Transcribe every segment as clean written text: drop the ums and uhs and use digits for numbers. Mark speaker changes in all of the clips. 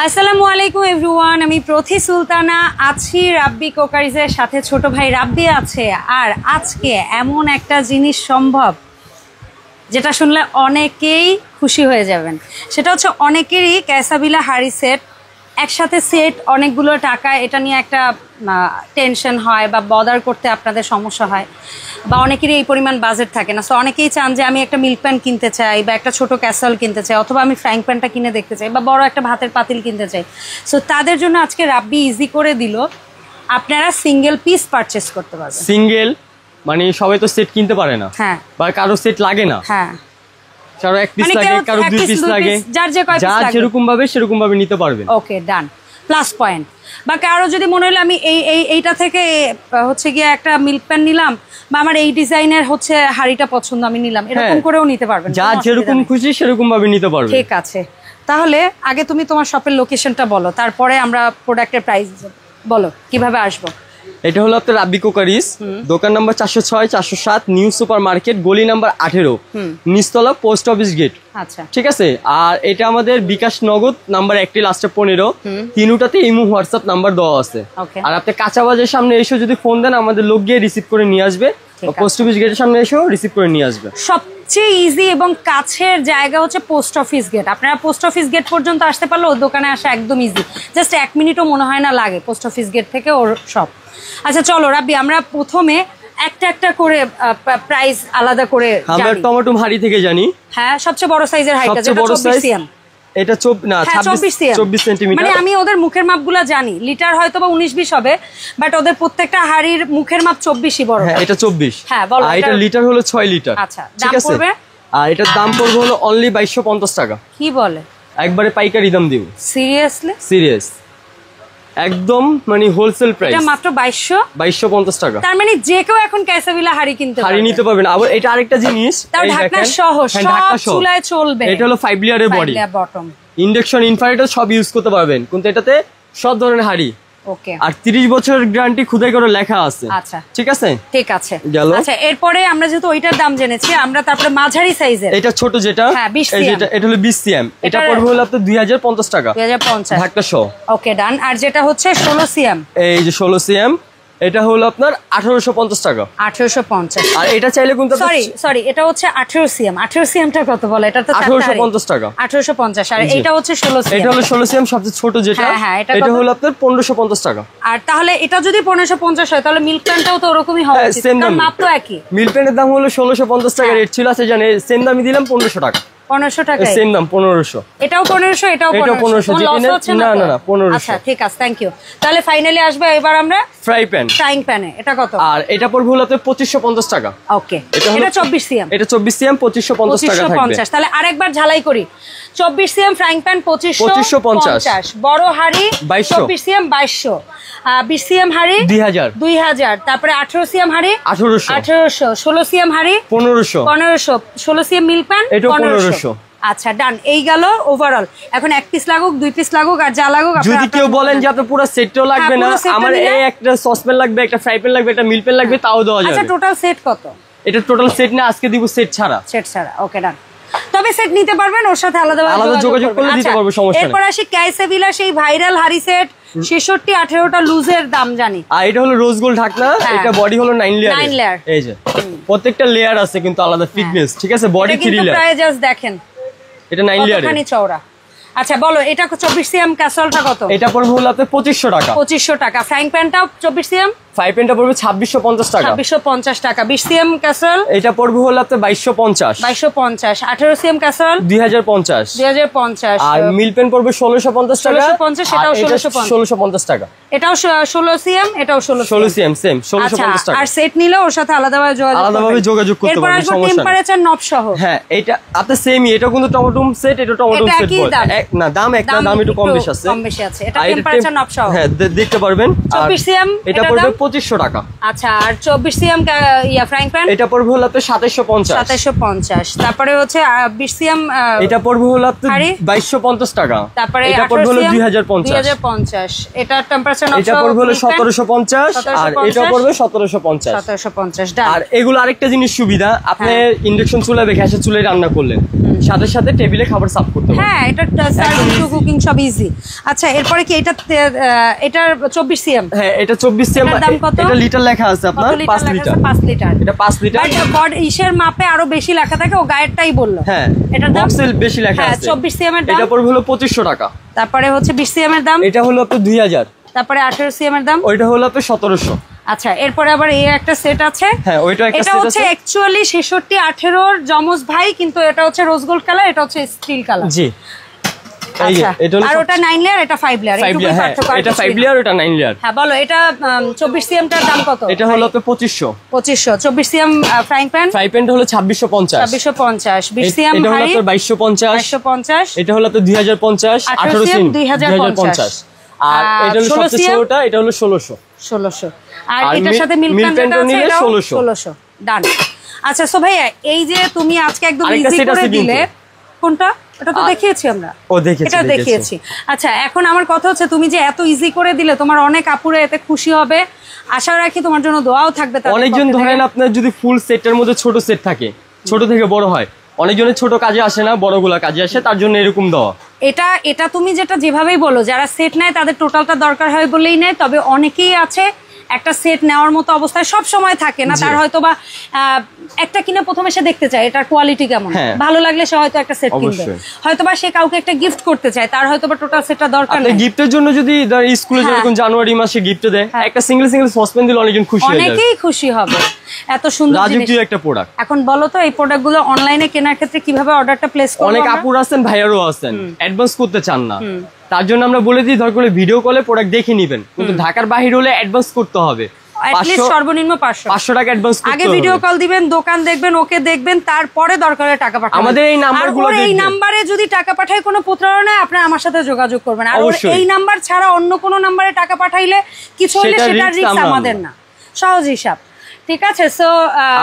Speaker 1: আসসালামু আলাইকুম এভরিওয়ান, আমি প্রথি সুলতানা আছি রাব্বি কোকারিজের সাথে। ছোট ভাই রাব্বি আছে। আর আজকে এমন একটা জিনিস সম্ভব যেটা শুনলে অনেকেই খুশি হয়ে যাবেন। সেটা হচ্ছে অনেকেরই ক্যাসাবিলা হাড়ি সেট একসাথে সেট অনেকগুলো টাকা, এটা নিয়ে একটা টেনশন হয় বা বদার করতে আপনাদের সমস্যা হয়, বা অনেকেরই এই পরিমাণ বাজেট থাকে না। সো অনেকেই চান যে আমি একটা মিল্ক প্যান কিনতে চাই বা একটা ছোট ক্যাসেল কিনতে চাই, অথবা আমি ফ্রাইং প্যানটা কিনে দেখতে চাই বা বড় একটা ভাতের পাতিল কিনতে চাই। সো তাদের জন্য আজকে রাব্বি ইজি করে দিল, আপনারা সিঙ্গেল পিস পারচেস করতে পারবেন।
Speaker 2: সিঙ্গেল মানে সবাই তো সেট কিনতে পারে না,
Speaker 1: হ্যাঁ,
Speaker 2: বা কারো সেট লাগে না,
Speaker 1: হ্যাঁ,
Speaker 2: কারো এক পিস লাগে, কারো দুই পিস লাগে,
Speaker 1: যার
Speaker 2: যেরকম ভাবে সেরকম ভাবে নিতে পারবেন।
Speaker 1: ওকে, ডান। প্লাস পয়েন্ট বা কারো যদি মনে হলো আমি এইটা থেকে হচ্ছে গিয়ে একটা মিল্ক প্যান নিলাম, বা আমার এই ডিজাইনের হচ্ছে হাড়িটা পছন্দ আমি নিলাম, এরকম করেও নিতে পারবেন।
Speaker 2: যার যেরকম খুশি সেরকম ভাবে নিতে পারবেন।
Speaker 1: ঠিক আছে, তাহলে আগে তুমি তোমার শপের লোকেশনটা বলো, তারপরে আমরা প্রোডাক্টের প্রাইস বলো কিভাবে আসবো।
Speaker 2: এটা হলো আপনার রাব্বি কোকারিজ, দোকান নাম্বার 406 407 নিউ সুপার মার্কেট, গলি নাম্বার 18, নিচতলা পোস্ট অফিস গেট।
Speaker 1: আচ্ছা,
Speaker 2: ঠিক আছে। আর এটা আমাদের বিকাশ নগদ নাম্বার 1 লাস্টে 15, তিনটাতে ইমো হোয়াটসঅ্যাপ নাম্বার দেওয়া আছে। আর আপনি কাঁচা বাজারের সামনে এসে যদি ফোন দেন, আমাদের লোক গিয়ে রিসিভ করে নিয়ে আসবে। পোস্ট অফিস গেটের সামনে এসেও রিসিভ করে নিয়ে আসবে।
Speaker 1: সবচেয়ে ইজি এবং কাছের জায়গা হচ্ছে পোস্ট অফিস গেট। আপনারা পোস্ট অফিস গেট পর্যন্ত আসতে পারলে ওর দোকানে আসা একদম ইজি, জাস্ট 1 মিনিটও মনে হয় না লাগে পোস্ট অফিস গেট থেকে ওর সব। আচ্ছা চলো রাব্বি, আমরা প্রথমে একটা একটা করে প্রাইস আলাদা করে
Speaker 2: আমরা টমেটো হাড়ি থেকে জানি।
Speaker 1: হ্যাঁ, সবচেয়ে বড় সাইজের হাড়িটা যেটা 24 সিএম,
Speaker 2: এটা 24 সেন্টিমিটার।
Speaker 1: মানে আমি ওদের মুখের মাপগুলো জানি, লিটার হয়তো বা 19-20 হবে, বাট ওদের প্রত্যেকটা হাড়ির মুখের মাপ 24ই বড়।
Speaker 2: হ্যাঁ, এটা 24।
Speaker 1: হ্যাঁ বলো।
Speaker 2: আর এটা লিটার হলো 6 লিটার।
Speaker 1: আচ্ছা, দাম পড়বে?
Speaker 2: আর এটার দাম পড়বে হলো অনলি 2250 টাকা।
Speaker 1: কি বলে?
Speaker 2: একবারে পাইকারি দাম দিব।
Speaker 1: সিরিয়াসলি?
Speaker 2: সিরিয়াস, একদম মানে হোলসেল প্রাইস।
Speaker 1: এটা মাত্র 2250
Speaker 2: টাকা।
Speaker 1: তার মানে যে কেউ এখন ক্যাসাবিলা হাড়ি কিনতে পারবে,
Speaker 2: হাড়ি নিতে পারবেন। আবার এটা আরেকটা জিনিস,
Speaker 1: তার ঢাকনা সহ সব চুলায় চলবে।
Speaker 2: এটা হলো 5 লেয়ারের বডি,
Speaker 1: বটম,
Speaker 2: ইন্ডাকশন, ইনফ্রারেড সব ইউজ করতে পারবেন, কিন্তু এটাতে সব ধরনের হাড়ি।
Speaker 1: ওকে।
Speaker 2: আর 30 বছরের গ্যারান্টি খুদাই করে লেখা আছে।
Speaker 1: আচ্ছা,
Speaker 2: ঠিক আছে,
Speaker 1: ঠিক আছে। আচ্ছা, এরপরে আমরা যেহেতু ওইটার দাম জেনেছি, আমরা তারপরে মাঝারি সাইজের,
Speaker 2: এটা ছোট যেটা,
Speaker 1: হ্যাঁ 20 সিএম,
Speaker 2: এটা হলো 20 সিএম, এটা পড়বে হলো আপনাদের 2050 টাকা,
Speaker 1: 2050
Speaker 2: ঢাকনা সহ।
Speaker 1: ওকে, ডান। আর যেটা হচ্ছে 16 সিএম,
Speaker 2: এই যে 16 সিএম, এটা হলো আপনার 1850 টাকা।
Speaker 1: 1850।
Speaker 2: আর এটা চাইলে কিন্তু
Speaker 1: সরি এটা হচ্ছে 18 সিএম। 18 সিএমটা কত বলে? এটা তো
Speaker 2: 1850 টাকা।
Speaker 1: 1850। আর এটা হচ্ছে 16 সিএম।
Speaker 2: এটা হলো 16 সিএম, সবচেয়ে ছোট যেটা।
Speaker 1: হ্যাঁ,
Speaker 2: এটা হলো আপনার 1550 টাকা।
Speaker 1: আর তাহলে এটা যদি 1550 হয়, তাহলে মিল্ক প্যানটাও তো ওরকমই হবে, কারণ মাপ তো একই।
Speaker 2: মিল্ক প্যানের দাম হলো 1650 টাকা রেট ছিল, আছে জানেন, সেম দামই দিলাম 1500 টাকা।
Speaker 1: 1500 টাকা
Speaker 2: সেম দাম 1500।
Speaker 1: এটাও 1500, এটাও 1500।
Speaker 2: না না না 1500।
Speaker 1: আচ্ছা ঠিক আছে, থ্যাংক ইউ। তাহলে ফাইনালি আসবে এবার আমরা ফ্রাইং প্যানে। এটা কত?
Speaker 2: আর এটা পড়বে হলো 2550 টাকা।
Speaker 1: ওকে, এটা 24 সিএম।
Speaker 2: এটা 24 সিএম, 2550 টাকা থাকবে।
Speaker 1: 2550। তাহলে আরেকবার ঝালাই করি, 24 সিএম ফ্রাইং প্যান 2550, বড় হাড়ি 24 সিএম 2200, 20 সিএম হাড়ি 2000, তারপরে 18 সিএম হাড়ি 1800, 16 সিএম হাড়ি 1500, 16 সিএম মিল্ক প্যান 1500। আচ্ছা, ডান। এই গেল ওভারঅল। এখন 1 পিস লাগুক, 2 পিস লাগুক, আর যা লাগুক।
Speaker 2: যদি কেউ বলেন যে আপনার পুরো সেটটাও লাগবে না, আমার এই একটা সসপ্যান লাগবে, একটা ফ্রাই প্যান লাগবে, একটা মিল্ক প্যান লাগবে, তাও দেওয়া যাবে।
Speaker 1: আচ্ছা, টোটাল সেট কত?
Speaker 2: এটা টোটাল সেট না, আজকে দিব সেট ছাড়া।
Speaker 1: ওকে, ডান। তবে সেট নিতে পারবেন, ওর সাথে আলাদা
Speaker 2: যোগাযোগ করলে দিতে পারবো, সমস্যা নেই।
Speaker 1: এরপর আসি ক্যাসাবিলা সেই ভাইরাল হাড়ি সেট 66-18টা লুজের দাম জানি।
Speaker 2: আর এটা হলো রোজ গোল্ড ঢাকনা, এটা বডি হলো 9 লেয়ার। এই যে প্রত্যেকটা লেয়ার আছে কিন্তু আলাদা ফিটনেস। ঠিক আছে, বডি 3 লেয়ার।
Speaker 1: প্রায় জাস্ট দেখেন,
Speaker 2: এটা 9 লেয়ার,
Speaker 1: কতখানি চওড়া। আচ্ছা বলো, এটা 24 সিএম ক্যাসেলটা কত?
Speaker 2: এটা পড়বে হলো আপনাদের 2500 টাকা।
Speaker 1: 2500 টাকা। ফ্রাইং প্যানটাও 24 সিএম,
Speaker 2: ফ্রাই প্যানটা পড়বে 2650 টাকা।
Speaker 1: 2650 টাকা। 20 সিএম ক্যাসেল,
Speaker 2: এটা পড়বে হলো আপনাদের 2250।
Speaker 1: 2250। 18 সিএম ক্যাসেল
Speaker 2: 2050।
Speaker 1: 2050।
Speaker 2: আর মিল পেন পড়বে 1650 টাকা।
Speaker 1: 1650, এটাও
Speaker 2: 1650 টাকা।
Speaker 1: এটাও 16 সিএম, এটাও 16
Speaker 2: সিএম, সেম 1650 টাকা।
Speaker 1: আর সেট নিলে ওর সাথে আলাদাভাবে যোগাযোগ করতে
Speaker 2: পারবেন, সমস্যা নেই।
Speaker 1: টেম্পারেচার নব সহ।
Speaker 2: হ্যাঁ, এটা আপনাদের সেমই, এটা কিন্তু টমেটো সেট, এটা টমেটো সেট না, দাম একটা, দাম একটু কম বেশি আছে।
Speaker 1: এটা টেম্পারেচার নব সহ।
Speaker 2: হ্যাঁ, দেখতে পারবেন।
Speaker 1: 24 সিএম
Speaker 2: এটা পড়বে 2500 টাকা।
Speaker 1: আচ্ছা, আর 24 সিএম ফ্রাইং প্যান
Speaker 2: এটা পড়বে হলো আপনার 2750।
Speaker 1: 2750। তারপরে হচ্ছে 20 সিএম
Speaker 2: এটা পড়বে হলো আপনার 2250 টাকা।
Speaker 1: তারপরে
Speaker 2: এটা পড়বে হলো 2050।
Speaker 1: এটা টেম্পারেচার
Speaker 2: এটা পড়বে হলো 1750 আর এটা পড়বে 1750।
Speaker 1: 1750।
Speaker 2: আর এগুলো আরেকটা জিনিস সুবিধা, আপনি ইন্ডাকশন চুলা গ্যাসের চুলায় রান্না করলেন, সাথে সাথে টেবিলে খাবার সার্ভ করতে পারবেন।
Speaker 1: হ্যাঁ, এটা সার্ভিং টু কুকিং সব ইজি। আচ্ছা, এরপরে কি এটার 24 সিএম?
Speaker 2: হ্যাঁ, এটা 24 সিএম।
Speaker 1: এটার দাম কত?
Speaker 2: এটা লিটার লেখা আছে আপনার 5 লিটার।
Speaker 1: 5 লিটার।
Speaker 2: এটা 5 লিটার।
Speaker 1: বাট ইসের মাপে আরো বেশি লেখা থাকে, ও গায়েরটাই বললো।
Speaker 2: হ্যাঁ,
Speaker 1: এটার দাম
Speaker 2: বক্সে বেশি লেখা আছে।
Speaker 1: 24 সিএম এর দাম
Speaker 2: এটা পড়বে হলো 2500 টাকা।
Speaker 1: তারপরে হচ্ছে 20 সিএম এর দাম,
Speaker 2: এটা হলো আপনার 2000।
Speaker 1: তারপরে 18 সিএম এর দাম,
Speaker 2: ওইটা হলো আপনার 1700।
Speaker 1: আচ্ছা, এরপরে আবার এই একটা সেট আছে।
Speaker 2: হ্যাঁ, ওইটা একটা
Speaker 1: এটা
Speaker 2: সেট
Speaker 1: হচ্ছে
Speaker 2: আছে।
Speaker 1: অ্যাকচুয়ালি 66 18 এর জমজ ভাই, কিন্তু এটা হচ্ছে রোজ গোল্ড কালার, এটা হচ্ছে স্টিল কালার।
Speaker 2: জি, এই যে এটা হলো।
Speaker 1: আর ওটা 9 লেয়ার, এটা 5 লেয়ার।
Speaker 2: হ্যাঁ, এটা 5 লেয়ার, ওটা 9 লেয়ার।
Speaker 1: হ্যাঁ, বলো এটা 24 সিএম টার দাম কত?
Speaker 2: এটা হলো আপনার 2500।
Speaker 1: 24 সিএম ফ্রাইং প্যান।
Speaker 2: ফ্রাই প্যানটা হলো 2650।
Speaker 1: 2650। 20 সিএম
Speaker 2: এটা হলো
Speaker 1: হাঁড়ি
Speaker 2: আপনার 2250।
Speaker 1: 2250।
Speaker 2: এটা হলো আপনার 2050। 18 সিএম 2050। আর এটা হলো সবচেয়ে ছোটটা, এটা হলো 1600।
Speaker 1: আর এটার সাথে মিল্ক প্যানটা আছে, এটা 1600। ডান। আচ্ছা, সো ভাইয়া, এই যে তুমি আজকে একদম ইজি করে দিলে, কোনটা? এটা তো দেখিয়েছি আমরা। এটা দেখিয়েছি। আচ্ছা, এখন আমার কথা হচ্ছে, তুমি যে এত ইজি করে দিলে, তোমার অনেক আপুরা এতে খুশি হবে। আশা রাখি তোমার জন্য দোয়াও থাকবে।
Speaker 2: অনেকজন ধরেন আপনার যদি ফুল সেটের মধ্যে ছোট সেট থাকে, ছোট থেকে বড় হয়, অনেকজনের ছোট কাজে আসে না, বড়গুলা কাজে আসে, তার জন্য এরকম দেওয়া।
Speaker 1: এটা তুমি যেটা যেভাবেই বলো, যারা সেট নেয় তাদের টোটালটা দরকার হয় বলেই নেয়। তবে অনেকেই আছে একটা সেট নেওয়ার মতো অবস্থায় সব সময় থাকে না, তার হয়তো বা একটা কিনে প্রথমে সে দেখতে চায় এটার কোয়ালিটি কেমন, ভালো লাগলে সে হয়তো একটা সেট কিনবে, হয়তো বা সে কাউকে একটা গিফট করতে চায়, তার হয়তো বা টোটাল সেটটা দরকার নেই।
Speaker 2: গিফটের জন্য যদি স্কুলে যেরকম জানুয়ারি মাসে গিফট দেয়, একটা সিঙ্গেল সসপ্যান দিলে অনেকজন খুশি হয়ে যাবে,
Speaker 1: অনেকেই খুশি হবে। এত সুন্দর
Speaker 2: রাজকীয় একটা প্রোডাক্ট।
Speaker 1: এখন বলো তো, এই প্রোডাক্টগুলো অনলাইনে কেনার ক্ষেত্রে কিভাবে অর্ডারটা প্লেস করব?
Speaker 2: অনেক আপুরা আছেন, ভাইয়ারও আছেন, অ্যাডভান্স করতে চান না, তার জন্য আমরা বলে দিই দরকার হলে ভিডিও কলে প্রোডাক্ট দেখে নেবেন, কিন্তু ঢাকার বাইরে হলে অ্যাডভান্স করতে হবে।
Speaker 1: সর্বনিম্ন 500
Speaker 2: টাকা অ্যাডভান্স করতে হবে।
Speaker 1: আগে ভিডিও কল দিবেন, দোকান দেখবেন, ওকে দেখবেন, তারপরে দরকার হলে টাকা পাঠাবেন।
Speaker 2: আমাদের এই নাম্বারগুলো দেখবেন।
Speaker 1: এই নম্বরে যদি টাকা পাঠায় কোনো প্রতারণায়, আপনারা আমার সাথে যোগাযোগ করবেন। আর এই নাম্বার ছাড়া অন্য কোনো নম্বরে টাকা পাঠাইলে কিছু হলে সেটার রিস্ক আমাদের না, সহজ হিসাব। ঠিক আছে। সো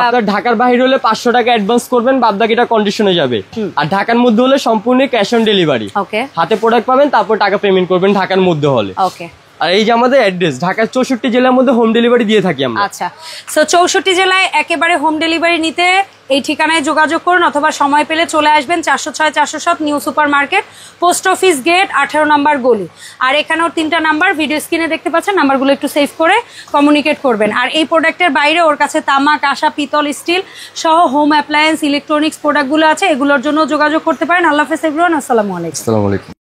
Speaker 2: আপনার ঢাকার বাইরে হলে 500 টাকা অ্যাডভান্স করবেন, বাদ বাকিটা কন্ডিশনে যাবে। আর ঢাকার মধ্যে হলে সম্পূর্ণ ক্যাশ অন ডেলিভারি।
Speaker 1: ওকে,
Speaker 2: হাতে প্রোডাক্ট পাবেন, তারপর টাকা পেমেন্ট করবেন ঢাকার মধ্যে হলে।
Speaker 1: ওকে।
Speaker 2: আর এই যে আমাদের অ্যাড্রেস, ঢাকার 64 জেলার মধ্যে হোম ডেলিভারি দিয়ে থাকি আমরা।
Speaker 1: আচ্ছা, সো 64 জেলায় একেবারে হোম ডেলিভারি নিতে এই ঠিকানায় যোগাযোগ করুন, অথবা সময় পেলে চলে আসবেন 406 407 new supermarket, post office gate, 18 নম্বর গলি। আর এখানেও 3টা নাম্বার ভিডিও স্ক্রিনে দেখতে পাচ্ছেন, নাম্বারগুলো একটু সেভ করে কমিউনিকেট করবেন। আর এই প্রোডাক্টের বাইরে ওর কাছে তামা, কাঁসা, পিতল, স্টিল সহ হোম অ্যাপ্লায়েন্স, ইলেকট্রনিক্স প্রোডাক্টগুলো আছে, এগুলোর জন্য যোগাযোগ করতে পারেন। আল্লাহ হাফেজ এভরিওয়ান, আসসালামু আলাইকুম।